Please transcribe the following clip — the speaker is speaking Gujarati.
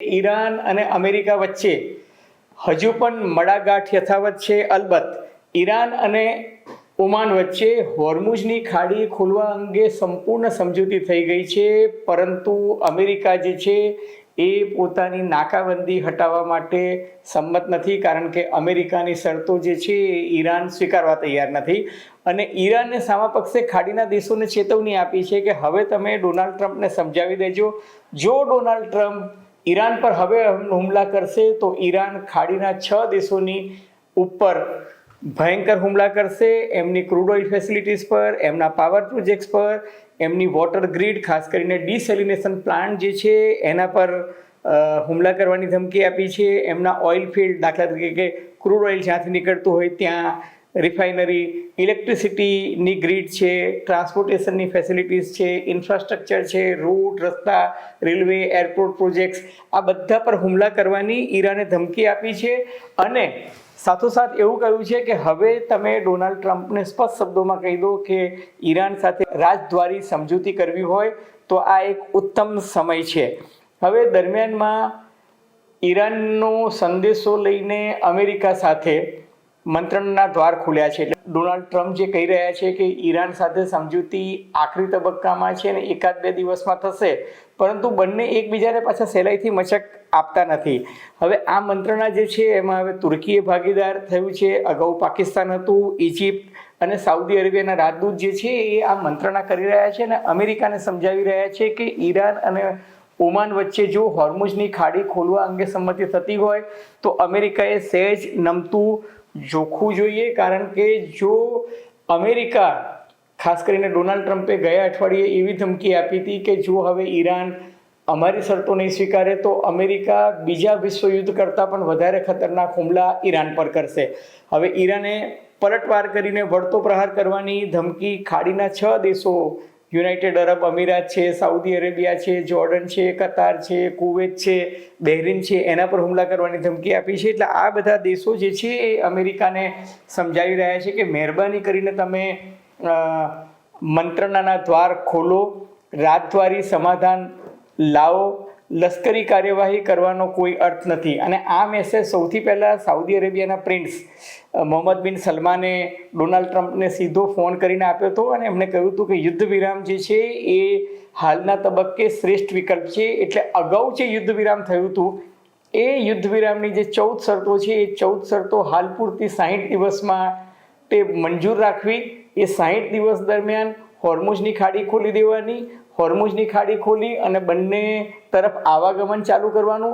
ઈરાન અને અમેરિકા વચ્ચે હજુ પણ મડાગાંઠ યથાવત છે. અલબત્ત ઈરાન અને ઓમાન વચ્ચે હોર્મુઝની ખાડી ખોલવા અંગે સંપૂર્ણ સમજૂતી થઈ ગઈ છે, પરંતુ અમેરિકા જે છે એ પોતાની નાકાબંધી હટાવવા માટે સંમત નથી, કારણ કે અમેરિકાની શરતો જે છે એ ઈરાન સ્વીકારવા તૈયાર નથી. અને ઈરાને સામા પક્ષે ખાડીના દેશોને ચેતવણી આપી છે કે હવે તમે ડોનાલ્ડ ટ્રમ્પને સમજાવી દેજો, જો ડોનાલ્ડ ટ્રમ્પ ઈરાન પર હવે હુમલા કરશે તો ઈરાન ખાડીના 6 દેશોની ઉપર ભયંકર હુમલા કરશે, એમની ક્રૂડ ઓઇલ ફેસિલિટીઝ પર, એમના પાવર પ્રોજેક્ટ્સ પર, એમની વોટર ગ્રીડ, ખાસ કરીને ડિસેલિનેશન પ્લાન્ટ જે છે એના પર હુમલા કરવાની ધમકી આપી છે. એમના ઓઇલ ફિલ્ડ, દાખલા તરીકે ક્રૂડ ઓઇલ જ્યાંથી નીકળતું હોય ત્યાં રિફાઇનરી, ઇલેક્ટ્રિસિટીની ગ્રીડ છે, ટ્રાન્સપોર્ટેશનની ફેસિલિટીઝ છે, ઇન્ફ્રાસ્ટ્રક્ચર છે, રોડ, રસ્તા, રેલવે, એરપોર્ટ પ્રોજેક્ટ્સ, આ બધા પર હુમલા કરવાની ઈરાને ધમકી આપી છે. અને સાથોસાથ એવું કહ્યું છે કે હવે તમે ડોનાલ્ડ ટ્રમ્પને સ્પષ્ટ શબ્દોમાં કહી દો કે ઈરાન સાથે રાજદ્વારી સમજૂતી કરવી હોય તો આ એક ઉત્તમ સમય છે. હવે દરમિયાનમાં ઈરાનનો સંદેશો લઈને અમેરિકા સાથે મંત્રણના દ્વાર ખુલ્યા છે. એટલે ડોનાલ્ડ ટ્રમ્પ જે કહી રહ્યા છે કે ઈરાન સાથે સમજૂતી આખરી તબક્કામાં છે ને 1-2 દિવસમાં થશે, પરંતુ બંને એકબીજાને પાછા સહેલાઈથી મચક આપતા નથી. હવે આ મંત્રણા જે છે એમાં હવે તુર્કીએ ભાગીદાર થયું છે, અગાઉ પાકિસ્તાન હતું, ઇજિપ્ત અને સાઉદી અરેબિયાના રાજદૂત જે છે એ આ મંત્રણા કરી રહ્યા છે અને અમેરિકાને સમજાવી રહ્યા છે કે ઈરાન અને ઓમાન વચ્ચે જો હોર્મુઝની ખાડી ખોલવા અંગે સંમતિ થતી હોય તો અમેરિકાએ સહેજ નમતું જોખવું જોઈએ, કારણ કે જો અમેરિકા, ખાસ કરીને ડોનાલ્ડ ટ્રમ્પે ગયા અઠવાડિયે એવી ધમકી આપી હતી કે જો હવે ઈરાન અમારી શરતો નહીં સ્વીકારે તો અમેરિકા બીજા વિશ્વયુદ્ધ કરતાં પણ વધારે ખતરનાક હુમલા ઈરાન પર કરશે. હવે ઈરાને પલટવાર કરીને વળતો પ્રહાર કરવાની ધમકી ખાડીના 6 દેશો, યુનાઇટેડ અરબ અમીરાત છે, સાઉદી અરેબિયા છે, જોર્ડન છે, કતાર છે, કુવેત છે, બહેરીન છે, એના પર હુમલા કરવાની ધમકી આપી છે. એટલે આ બધા દેશો જે છે એ અમેરિકાને સમજાવી રહ્યા છે કે મહેરબાની કરીને તમે મંત્રણાના દ્વાર ખોલો, રાજદ્વારી સમાધાન લાવો, લશ્કરી કાર્યવાહી કરવાનો કોઈ અર્થ નથી. અને આ મેસેજ સૌથી પહેલાં સાઉદી અરેબિયાના પ્રિન્સ મોહમ્મદ બિન સલમાને ડોનાલ્ડ ટ્રમ્પને સીધો ફોન કરીને આપ્યો હતો અને એમણે કહ્યું હતું કે યુદ્ધ વિરામ જે છે એ હાલના તબક્કે શ્રેષ્ઠ વિકલ્પ છે. એટલે અગાઉ જે યુદ્ધ વિરામ થયું હતું એ યુદ્ધ વિરામની જે 14 શરતો છે એ 14 શરતો હાલ પૂરતી 60 દિવસમાં તે મંજૂર રાખવી. એ 60 દિવસ દરમિયાન હોર્મુઝની ખાડી ખોલી દેવાની, હોર્મુઝની ખાડી ખોલી અને બંને તરફ આવાગમન ચાલુ કરવાનું.